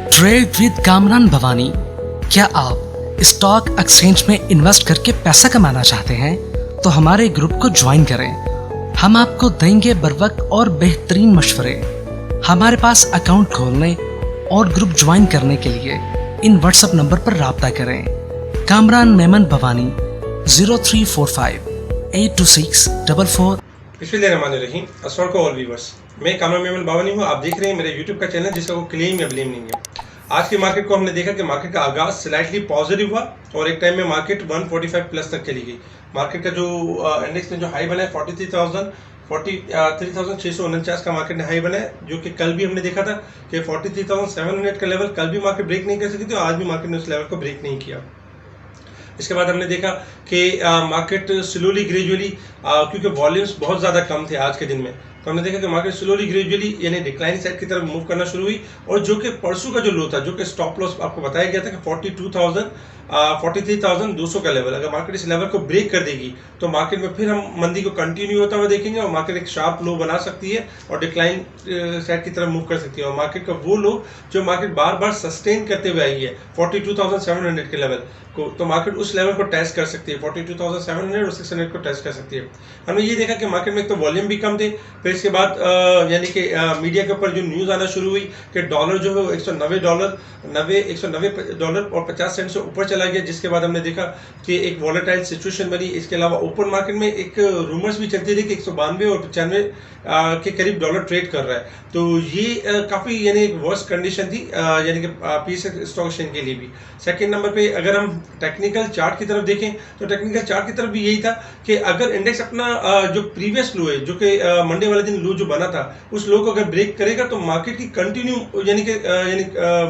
Trade with Kamran Bhavani. क्या आप stock exchange में इन्वेस्ट करके पैसा कमाना चाहते हैं तो हमारे ग्रुप को ज्वाइन करें। हम आपको देंगे बर वक्त और बेहतरीन मशवरे। हमारे पास अकाउंट खोलने और ग्रुप ज्वाइन करने के लिए इन व्हाट्सएप नंबर पर राब्ता करें। कामरान मेमन भवानी 0345 826 44। बिस्मिल्लाहिर्रहमानिर्रहीम। अस्सलाम वालेकुम ऑल व्यूअर्स, मैं कामरान मेमन भवानी हूँ। आप देख रहे हैं मेरे यूट्यूब का चैनल जिसका कोई क्लेम या ब्लेम नहीं है। आज की मार्केट को हमने देखा कि मार्केट का आगाज स्लाइटली पॉजिटिव हुआ और एक टाइम में मार्केट 145 प्लस तक चली गई। मार्केट का जो इंडेक्स में जो हाई बना है 43,649 का मार्केट ने हाई बना है, जो कि कल भी हमने देखा था कि 43,700 का लेवल कल भी मार्केट ब्रेक नहीं कर सकी थी और आज भी मार्केट ने उस लेवल को ब्रेक नहीं किया। इसके बाद हमने देखा कि मार्केट स्लोली ग्रेजुअली, क्योंकि वॉल्यूम्स बहुत ज़्यादा कम थे आज के दिन में, तो हमने देखा कि मार्केट स्लोली ग्रेजुअली यानी डिक्लाइन साइड की तरफ मूव करना शुरू हुई। और जो कि परसों का जो लो था, जो कि स्टॉप लॉस आपको बताया गया था कि 43,200 का लेवल, अगर मार्केट इस लेवल को ब्रेक कर देगी तो मार्केट में फिर हम मंदी को कंटिन्यू होता हुआ देखेंगे और मार्केट एक शार्प लो बना सकती है और डिक्लाइन साइड की तरफ मूव कर सकती है। और मार्केट का वो लो जो मार्केट बार बार सस्टेन करते हुए आई है 42,700 के लेवल को, तो मार्केट उस लेवल को टेस्ट कर सकती है। 42,700 और 600 को टेस्ट कर सकती है। हमने ये देखा कि मार्केट में एक तो वॉल्यूम भी कम थे, फिर इसके बाद यानी कि मीडिया के ऊपर जो न्यूज़ आना शुरू हुई कि डॉलर जो है $190 और 50 सेंट से ऊपर चला गया, जिसके बाद हमने देखा कि एक वॉलेटाइल सिचुएशन बनी। इसके अलावा ओपन मार्केट में एक रूमर्स भी चलती थी कि 192 और 95 के करीब डॉलर ट्रेड कर रहा है। तो ये काफ़ी यानी एक वर्स्ट कंडीशन थी यानी कि पीएसएक्स स्टॉक एक्सचेंज के लिए भी। सेकंड नंबर पे अगर हम टेक्निकल चार्ट की तरफ देखें तो टेक्निकल चार्ट की तरफ भी यही था कि अगर इंडेक्स अपना जो प्रीवियस लो है, जो कि मंडे वाले दिन लो जो बना था, उस लो को अगर ब्रेक करेगा तो मार्केट की कंटिन्यू यानी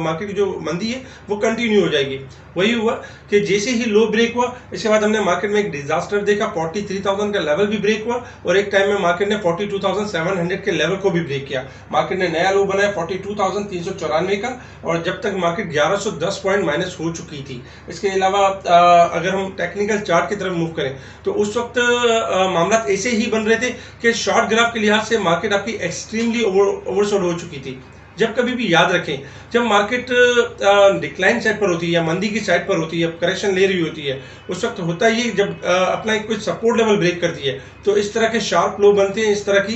मार्केट की जो मंदी है वो कंटिन्यू हो जाएगी। वही हुआ कि जैसे ही लो ब्रेक हुआ, इसके बाद हमने मार्केट में एक डिजास्टर देखा। 43,000 का लेवल भी ब्रेक हुआ और एक टाइम में मार्केट ने 42,700 के लेवल को भी ब्रेक किया। मार्केट ने नया लो बनाया 42,394 का, और जब तक मार्केट 1110 पॉइंट माइनस हो चुकी थी। इसके अलावा अगर हम टेक्निकल चार्ट की तरफ मूव करें तो उस वक्त मामला ऐसे ही बन रहे थे कि शॉर्ट ग्राफ के लिहाज से मार्केट आपकी एक्सट्रीमली ओवरसोल्ड हो चुकी थी। जब कभी भी याद रखें, जब मार्केट डिक्लाइन साइड पर होती है या मंदी की साइड पर होती है, करेक्शन ले रही होती है, उस वक्त होता ही जब अपना एक कुछ सपोर्ट लेवल ब्रेक करती है तो इस तरह के शार्प लो बनते हैं, इस तरह की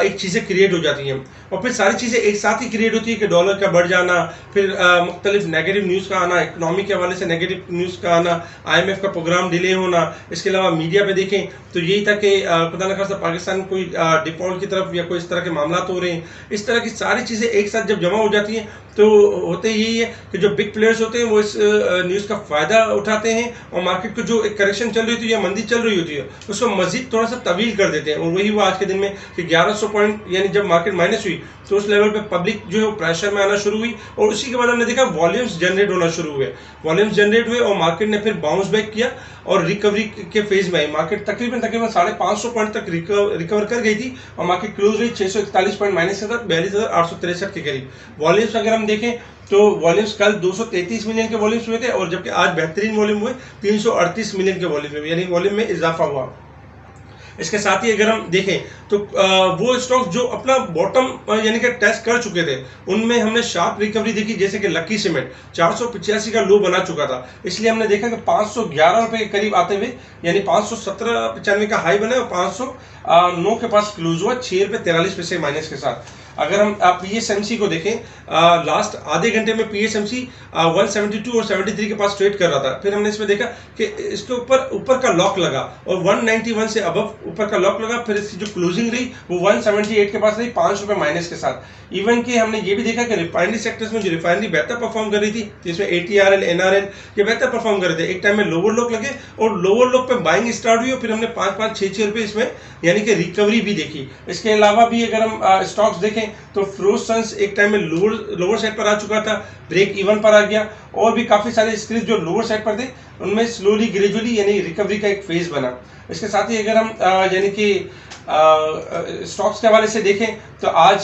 एक चीज़ें क्रिएट हो जाती हैं। और फिर सारी चीज़ें एक साथ ही क्रिएट होती है कि डॉलर का बढ़ जाना, फिर मुख्तलिफ नेगेटिव न्यूज़ का आना, इकोनॉमी के हवाले से नेगेटिव न्यूज़ का आना, IMF का प्रोग्राम डिले होना। इसके अलावा मीडिया पे देखें तो यही था कि खुदा न खास्ता पाकिस्तान कोई डिफॉल्ट की तरफ या कोई इस तरह के मामला हो रहे हैं। इस तरह की सारी चीज़ें एक साथ जब जमा हो जाती हैं तो होते यही है कि जो बिग प्लेयर्स होते हैं वो इस न्यूज़ का फ़ायदा उठाते हैं और मार्केट को जो एक करेक्शन चल रही होती है या मंदी चल रही होती है उसको मजीद थोड़ा सा तवील कर देते हैं। और वही हुआ आज के दिन में कि 1100 पॉइंट यानी जब मार्केट माइनस हुई तो उस लेवल पे पब्लिक जो है प्रेशर में आना शुरू हुई और उसी के बाद हमने देखा वॉल्यूम्स जनरेट होना शुरू हुए। वॉल्यूम्स जनरेट हुए और मार्केट ने फिर बाउंस बैक किया और रिकवरी के फेज में आई। मार्केट तकरीबन 550 पॉइंट तक रिकवर कर गई थी और मार्केट क्लोज हुई 641 पॉइंट माइनस के साथ 42,863 के करीब। वॉल्यूम्स अगर हम देखें तो वॉल्यूम्स कल 233 मिलियन के वॉल्यूम्स हुए थे और जबकि आज बेहतरीन वॉल्यूम हुए 338 मिलियन के वॉल्यूम हुए, यानी वॉल्यूम में इजाफा हुआ। इसके साथ ही अगर हम देखें तो वो स्टॉक जो अपना बॉटम यानी कि टेस्ट कर चुके थे उनमें हमने शार्प रिकवरी देखी, जैसे कि लकी सीमेंट 485 का लो बना चुका था, इसलिए हमने देखा कि 511 रुपए के करीब आते हुए यानी 517.95 का हाई बना और 509 के पास क्लोज हुआ 6 रुपये 43 पैसे माइनस के साथ। अगर हम PSMC को देखें, लास्ट आधे घंटे में PSMC 172 और 73 के पास ट्रेड कर रहा था। फिर हमने इसमें देखा कि इसके ऊपर का लॉक लगा और 191 से अबव ऊपर का लॉक लगा, फिर इसकी जो क्लोजिंग रही वो 178 के पास रही 5 रुपये माइनस के साथ। इवन कि हमने ये भी देखा कि रिफाइनरी सेक्टर्स में जो रिफाइनरी बेहतर परफॉर्म कर रही थी, जिसमें ATRL NRL ये बेहतर परफॉर्म कर रहे थे, एक टाइम में लोअर लॉक लगे और लोअर लॉक पे बाइंग स्टार्ट हुई और फिर हमने 5-5-6-6 रुपये इसमें यानी कि रिकवरी भी देखी। इसके अलावा भी अगर हम स्टॉक्स देखें तो फ्रोसन्स एक टाइम में लोअर साइड पर आ चुका था, ब्रेक इवन पर आ गया, और भी काफ़ी सारे स्क्रीन जो लोअर साइड पर थे उनमें स्लोली ग्रेजुअली यानी रिकवरी का एक फेज बना। इसके साथ ही अगर हम यानी कि स्टॉक्स के हवाले से देखें तो आज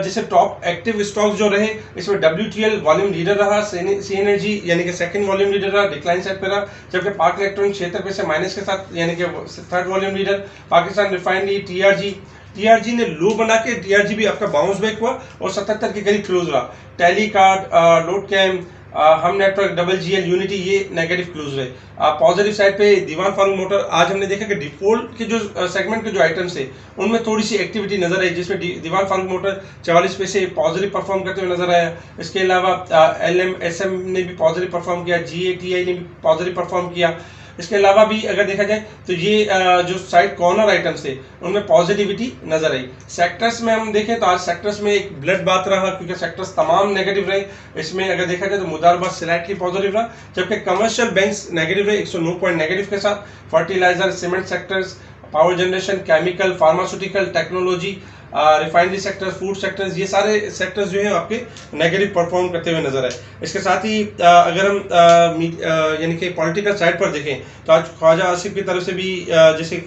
जैसे टॉप एक्टिव स्टॉक्स जो रहे इसमें WTL वॉल्यूम लीडर रहा, सी एनर्जी यानी कि सेकंड वॉल्यूम लीडर रहा, डिक्लाइन साइड पर रहा, जबकि पाक इलेक्ट्रॉनिक 76 पैसे माइनस के साथ यानी कि third volume leader, Pakistan refinery, TRG TRG ने लो बना के टीआरजी भी आपका बाउंस बैक हुआ और 77 के करीब क्लोज रहा। टेलीकार्ड, लोड कैम, हम नेटवर्क, डबल जीएल, यूनिटी, ये नेगेटिव क्लोज रहे। पॉजिटिव साइड पे दीवान फारूक मोटर, आज हमने देखा कि डिफॉल्ट के जो सेगमेंट के जो आइटम्स थे उनमें थोड़ी सी एक्टिविटी नजर आई, जिसमें दीवान फारूक मोटर 44 पैसे पॉजिटिव परफॉर्म करते हुए नजर आया। इसके अलावा LMSM ने भी पॉजिटिव परफॉर्म किया, GATI ने भी पॉजिटिव परफॉर्म किया। इसके अलावा भी अगर देखा जाए तो ये जो साइड कॉर्नर आइटम्स थे उनमें पॉजिटिविटी नजर आई। सेक्टर्स में हम देखें तो आज सेक्टर्स में एक ब्लड बात रहा, क्योंकि सेक्टर्स तमाम नेगेटिव रहे। इसमें अगर देखा जाए तो मुदारबाद स्लाइटली पॉजिटिव रहा, जबकि कमर्शियल बैंक्स नेगेटिव रहे 109 पॉइंट नेगेटिव के साथ। Fertiliser, cement sectors, power generation, chemical, pharmaceutical, technology, refinery sector, food sectors, ये सारे सेक्टर्स जो हैं आपके नेगेटिव परफॉर्म करते हुए नजर आए। इसके साथ ही अगर हम यानी कि पॉलिटिकल साइड पर देखें तो आज ख्वाजा आसिफ की तरफ से भी जैसे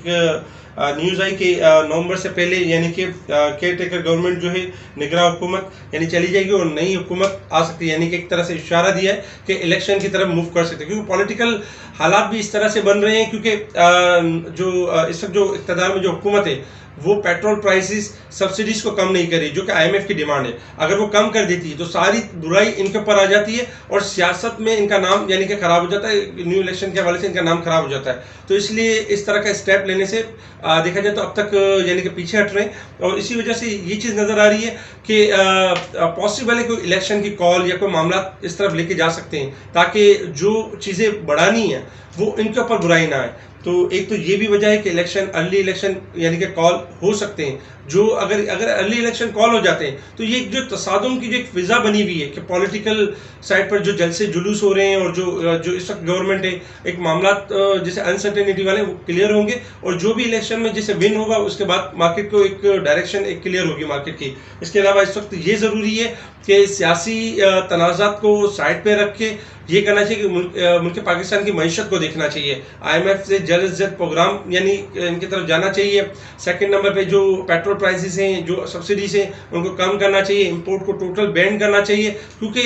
न्यूज़ आई कि नवंबर से पहले यानी कि केयर टेकर गवर्नमेंट जो है, निगरान हुकूमत यानी चली जाएगी और नई हुकूमत आ सकती है, यानी कि एक तरह से इशारा दिया है कि इलेक्शन की तरफ मूव कर सकते हैं, क्योंकि पॉलिटिकल हालात भी इस तरह से बन रहे हैं। क्योंकि जो इस वक्त जो इक़्तिदार में जो हुकूमत है वो पेट्रोल प्राइसेस सब्सिडीज को कम नहीं करी, जो कि IMF की डिमांड है। अगर वो कम कर देती है तो सारी बुराई इनके ऊपर आ जाती है और सियासत में इनका नाम यानी कि खराब हो जाता है, न्यू इलेक्शन के हवाले से इनका नाम खराब हो जाता है। तो इसलिए इस तरह का स्टेप लेने से देखा जाए तो अब तक यानी कि पीछे हट रहे हैं, और इसी वजह से ये चीज़ नज़र आ रही है कि पॉसिबल है कोई इलेक्शन की कॉल या कोई मामला इस तरफ लेके जा सकते हैं, ताकि जो चीज़ें बढ़ानी है वो इनके ऊपर बुराई ना आए। तो एक तो ये भी वजह है कि इलेक्शन, अर्ली इलेक्शन यानी कि कॉल हो सकते हैं। जो अगर अर्ली इलेक्शन कॉल हो जाते हैं तो ये जो तसादुम की जो एक फिजा बनी हुई है कि पॉलिटिकल साइड पर जो जलसे जुलूस हो रहे हैं और जो इस वक्त गवर्नमेंट है, एक मामला जैसे अनसर्टेनिटी वाले वो क्लियर होंगे, और जो भी इलेक्शन में जैसे विन होगा उसके बाद मार्केट को एक डायरेक्शन एक क्लियर होगी मार्केट की। इसके अलावा इस वक्त ये ज़रूरी है कि सियासी तनाज़ात को साइड पे रख के ये करना चाहिए कि मुल्क पाकिस्तान की मईशत को देखना चाहिए। IMF से जल्द से जल्द प्रोग्राम यानी इनकी तरफ जाना चाहिए। सेकंड नंबर पे जो पेट्रोल प्राइसेस हैं, जो सब्सिडीज हैं, उनको कम करना चाहिए। इंपोर्ट को टोटल बैन करना चाहिए, क्योंकि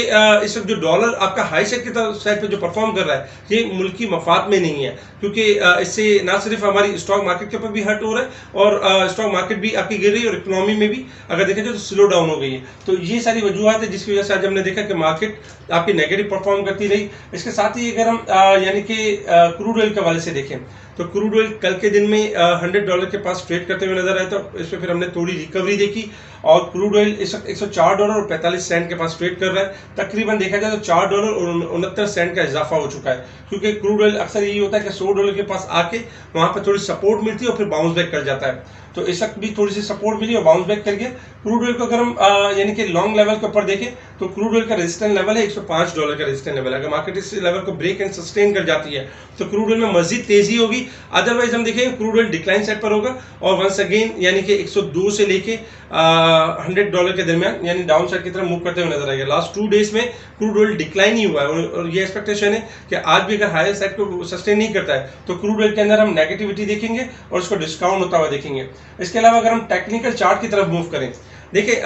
इस वक्त जो डॉलर आपका हाई साइड की तरफ साइड पे जो परफॉर्म कर रहा है ये मुल्की मफाद में नहीं है, क्योंकि इससे ना सिर्फ हमारी स्टॉक मार्केट के ऊपर भी हर्ट हो रहा है और स्टॉक मार्केट भी आपकी गिर रही है और इकोनॉमी में भी अगर देखें तो स्लो डाउन हो गई है। तो ये सारी वजूहत है जिसकी वजह से आज हमने देखा कि मार्केट आपकी नेगेटिव परफॉर्म करती रही। इसके साथ ही अगर हम यानी कि क्रूड ऑयल के हवाले से देखें तो क्रूड ऑयल कल के दिन में $100 के पास ट्रेड करते हुए नजर आया, तो इसमें फिर हमने थोड़ी रिकवरी देखी और क्रूड ऑयल इस वक्त $104.45 के पास ट्रेड कर रहा है। तकरीबन देखा जाए तो $4.69 का इजाफा हो चुका है, क्योंकि क्रूड ऑयल अक्सर यही होता है कि $100 के पास आके वहां पर थोड़ी सपोर्ट मिलती है और फिर बाउंस बैक कर जाता है। तो इस वक्त भी थोड़ी सी सपोर्ट मिली और बाउंस बैक करके क्रूड ऑयल को अगर हम यानी कि लॉन्ग लेवल के ऊपर देखें तो क्रूड ऑयल का रेजिस्टेंस लेवल है $105 का रेजिस्टेंस लेवल है। अगर मार्केट इस लेवल को ब्रेक एंड सस्टेन कर जाती है तो क्रूड ऑयल में मजीद तेजी होगी, अदरवाइज हम देखें क्रूड ऑयल डिक्लाइन साइड पर होगा और वंस अगेन यानी कि 102 से लेके $100 के दरमियान यानी डाउन साइड की तरफ मूव करते हुए नजर आएगा। लास्ट 2 डेज में क्रूड ऑयल डिक्लाइन ही हुआ है और ये एक्सपेक्टेशन है कि आज भी अगर हायर साइड को सस्टेन नहीं करता है तो क्रूड ऑयल के अंदर हम नेगेटिविटी देखेंगे और उसको डिस्काउंट होता हुआ देखेंगे। इसके अलावा अगर हम टेक्निकल चार्ट की तरफ मूव करें, देखिए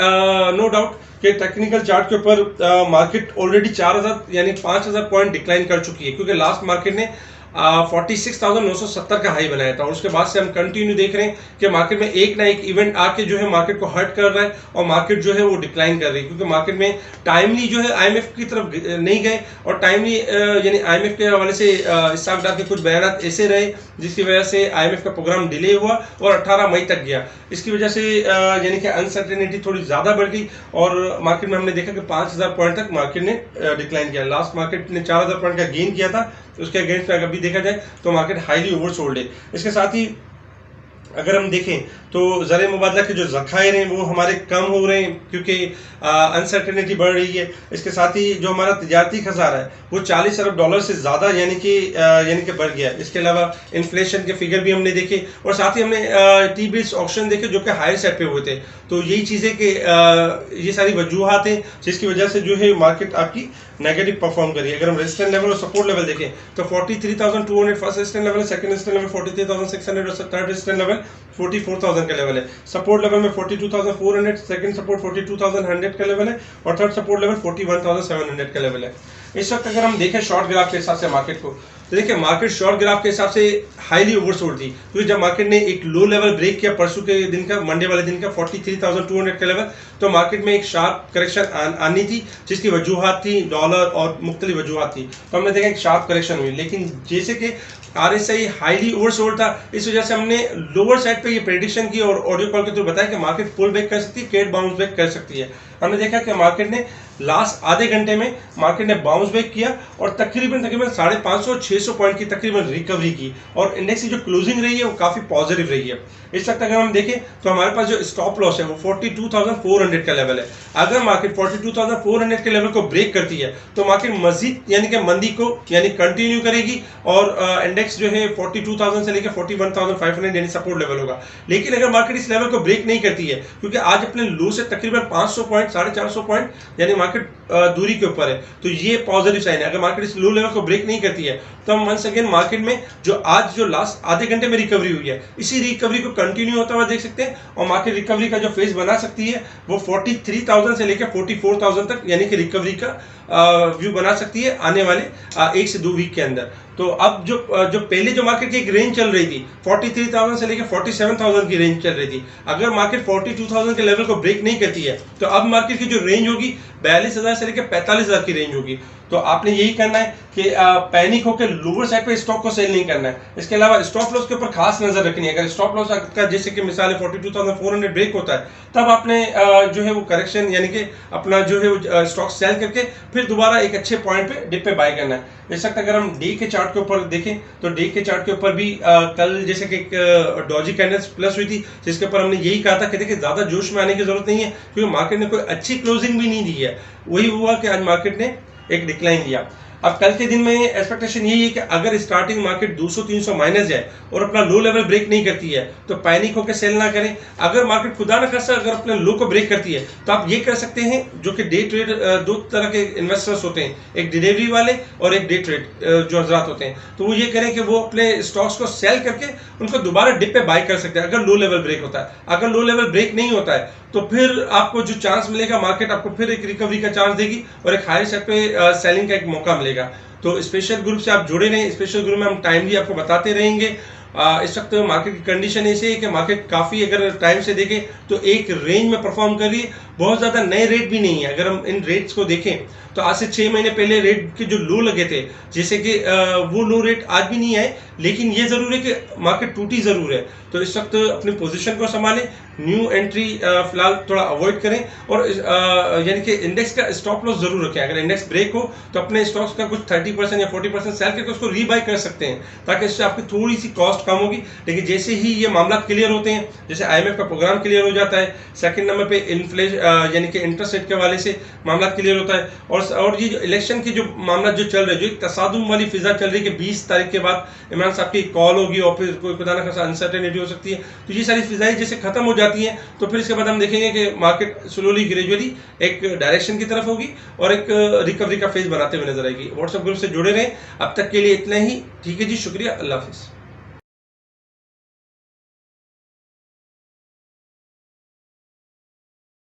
नो डाउट कि टेक्निकल चार्ट के ऊपर मार्केट ऑलरेडी 4000 यानी 5000 पॉइंट डिक्लाइन कर चुकी है, क्योंकि लास्ट मार्केट ने 46,970 का हाई बनाया था और उसके बाद से हम कंटिन्यू देख रहे हैं कि मार्केट में एक ना एक इवेंट आके जो है मार्केट को हर्ट कर रहा है और मार्केट जो है वो डिक्लाइन कर रही है, क्योंकि मार्केट में टाइमली जो है IMF की तरफ नहीं गए और टाइमली यानी IMF के हवाले से इस्हाक डार के कुछ बयान ऐसे रहे जिसकी वजह से IMF का प्रोग्राम डिले हुआ और 18 मई तक गया। इसकी वजह से यानी कि अनसर्टेनिटी थोड़ी ज़्यादा बढ़ गई और मार्केट में हमने देखा कि 5000 पॉइंट तक मार्केट ने डिक्लाइन किया। लास्ट मार्केट ने 4000 पॉइंट का गेन किया था, उसके अगेंस्ट में अगर भी देखा जाए तो मार्केट हाईली ओवरसोल्ड है। इसके साथ ही अगर हम देखें तो ज़र मुबादला के जो ज़खायर हैं वो हमारे कम हो रहे हैं क्योंकि अनसर्टेनिटी बढ़ रही है। इसके साथ ही जो हमारा तिजारती खसारा है वो $40 अरब से ज़्यादा यानी कि बढ़ गया। इसके अलावा इन्फ्लेशन के फिगर भी हमने देखे और साथ ही हमने टी बिल्स ऑक्शन देखे जो कि हायर साइड पे हुए थे। तो यही चीज़ें कि ये सारी वजूहत हैं जिसकी वजह से जो है मार्केट आपकी नेगेटिव परफॉर्म करी। अगर हम रेजिस्टेंस लेवल और सपोर्ट लेवल देखें तो 43,200 first resistance level, second resistance level 43,600 और थर्ड रेजिस्टेंस लेवल 44,000 का लेवल है। सपोर्ट लेवल में 42,400, सेकंड सपोर्ट 42,100 का लेवल है और थर्ड सपोर्ट लेवल 41,700 का लेवल है। इस वक्त अगर हम देखें शॉर्ट ग्राफ के हिसाब से मार्केट को, तो देखिए मार्केट शॉर्ट ग्राफ के हिसाब से हाईली ओवरसोल्ड थी, क्योंकि जब मार्केट ने एक लो लेवल ब्रेक किया परसों के दिन का, मंडे वाले दिन का 43,200 का लेवल, तो मार्केट में एक शार्प करेक्शन आनी थी, जिसकी वजूहात थी डॉलर और मुख्तलिफ वजूहात थी। तो हमने देखा एक शार्प करेक्शन हुई, लेकिन जैसे कि RSI हाईली ओवरसोल्ड था, इस वजह से हमने लोअर साइड पे ये प्रेडिक्शन की और ऑडियो कॉल के थ्रू बताया कि मार्केट पुल बैक कर सकती है, ट्रेड बाउंस बैक कर सकती है। हमने देखा कि मार्केट ने लास्ट आधे घंटे में मार्केट ने बाउंस बैक किया और तकरीबन 550-600 पॉइंट की तकरीबन रिकवरी की और इंडेक्स की जो क्लोजिंग रही है वो काफी पॉजिटिव रही है। इस वक्त अगर हम देखें तो हमारे पास जो स्टॉप लॉस है वो 42,400 का लेवल है। अगर मार्केट 42,400 के लेवल को ब्रेक करती है तो मार्केट मजीद यानी कि मंदी को यानी कंटिन्यू करेगी और इंडेक्स जो है 42,000 से लेकर 41,500 यानी सपोर्ट लेवल होगा। लेकिन अगर मार्केट इस लेवल को ब्रेक नहीं करती है, क्योंकि आज अपने लो से तकरीबन 500 पॉइंट 450 पॉइंट यानी मार्केट दूरी के ऊपर है, तो ये पॉजिटिव साइन है। अगर मार्केट इस लो लेवल को ब्रेक नहीं करती है तो हम वंस अगेन मार्केट में जो लास्ट आधे घंटे में रिकवरी हुई है, इसी रिकवरी को कंटिन्यू होता हुआ देख सकते हैं और मार्केट रिकवरी का जो फेज बना सकती है वो 43,000 से लेकर 44,000 तक यानी कि रिकवरी का व्यू बना सकती है आने वाले 1 से 2 वीक के अंदर। तो अब जो पहले जो मार्केट की एक रेंज चल रही थी 43,000 से लेकर 47,000 की रेंज चल रही थी, अगर मार्केट 42,000 के लेवल को ब्रेक नहीं करती है तो अब मार्केट की जो रेंज होगी 42,000 से लेकर 45,000 की रेंज होगी। तो आपने यही करना है कि पैनिक होकर लोअर साइड पे स्टॉक को सेल नहीं करना है। इसके अलावा स्टॉप लॉस के ऊपर खास नजर रखनी है। अगर स्टॉप लॉस का जैसे कि मिसाल 42,400 ब्रेक होता है, तब आपने जो है वो करेक्शन यानी कि अपना जो है वो स्टॉक सेल करके फिर दोबारा एक अच्छे पॉइंट पे डिप पे बाय करना है। इस वक्त अगर हम डे के चार्ट के ऊपर देखें तो डे के चार्ट के ऊपर भी कल जैसे कि एक डॉजी कैंडल्स प्लस हुई थी, जिसके ऊपर हमने यही कहा था कि देखिए ज्यादा जोश में आने की जरूरत नहीं है, क्योंकि मार्केट ने कोई अच्छी क्लोजिंग भी नहीं दी है। वही हुआ कि आज मार्केट ने एक डिक्लाइन दिया। अब कल के दिन में एक्सपेक्टेशन यही है कि अगर स्टार्टिंग मार्केट 200-300 माइनस जाए और अपना लो लेवल ब्रेक नहीं करती है तो पैनिक होकर सेल ना करें। अगर मार्केट खुदा न खास्ता अगर अपने लो को ब्रेक करती है तो आप ये कर सकते हैं, जो कि डे ट्रेड, दो तरह के इन्वेस्टर्स होते हैं, एक डिलीवरी वाले और एक डे ट्रेड जो हजरात होते हैं, तो वो ये करें कि वो अपने स्टॉक्स को सेल करके उनको दोबारा डिप पे बाय कर सकते हैं अगर लो लेवल ब्रेक होता है। अगर लो लेवल ब्रेक नहीं होता है तो फिर आपको जो चांस मिलेगा, मार्केट आपको फिर एक रिकवरी का चांस देगी और एक हाई साइड पे सेलिंग का एक मौका मिलेगा। तो स्पेशल ग्रुप से आप जुड़े रहें। स्पेशल ग्रुप में हम टाइमली आपको बताते रहेंगे। इस वक्त मार्केट की कंडीशन ऐसी है कि मार्केट काफ़ी अगर टाइम से देखें तो एक रेंज में परफॉर्म कर रही है, बहुत ज़्यादा नए रेट भी नहीं है। अगर हम इन रेट्स को देखें तो आज से 6 महीने पहले रेट के जो लो लगे थे, जैसे कि वो लो रेट आज भी नहीं आए, लेकिन ये ज़रूर है कि मार्केट टूटी ज़रूर है। तो इस वक्त अपनी पोजीशन को संभालें, न्यू एंट्री फिलहाल थोड़ा अवॉइड करें और यानी कि इंडेक्स का स्टॉप लॉस जरूर रखें। अगर इंडेक्स ब्रेक हो तो अपने स्टॉक्स का कुछ 30% या 40% सेल करके उसको रीबाई कर सकते हैं, ताकि इससे आपकी थोड़ी सी कॉस्ट कम होगी। लेकिन जैसे ही ये मामला क्लियर होते हैं, जैसे IMF का प्रोग्राम क्लियर हो जाता है, सेकंड नंबर पे इन्फ्लेशन यानी कि इंटरेस्ट रेट के हवाले से मामला क्लियर होता है, और ये जो इलेक्शन की जो मामला जो चल रहा है, जो एक तसादुम वाली फिजा चल रही है कि 20 तारीख के बाद इमरान साहब की कॉल होगी और फिर कोई खुदा न खास्ता अनसर्टेनिटी हो सकती है, तो ये सारी फिजाएं जैसे खत्म हो जाती हैं तो फिर इसके बाद हम देखेंगे कि मार्केट स्लोली ग्रेजुअली एक डायरेक्शन की तरफ होगी और एक रिकवरी का फेज बनाते हुए नजर आएगी। व्हाट्सएप ग्रुप से जुड़े रहें। अब तक के लिए इतना ही। ठीक है जी, शुक्रिया, अल्लाह हाफिज़।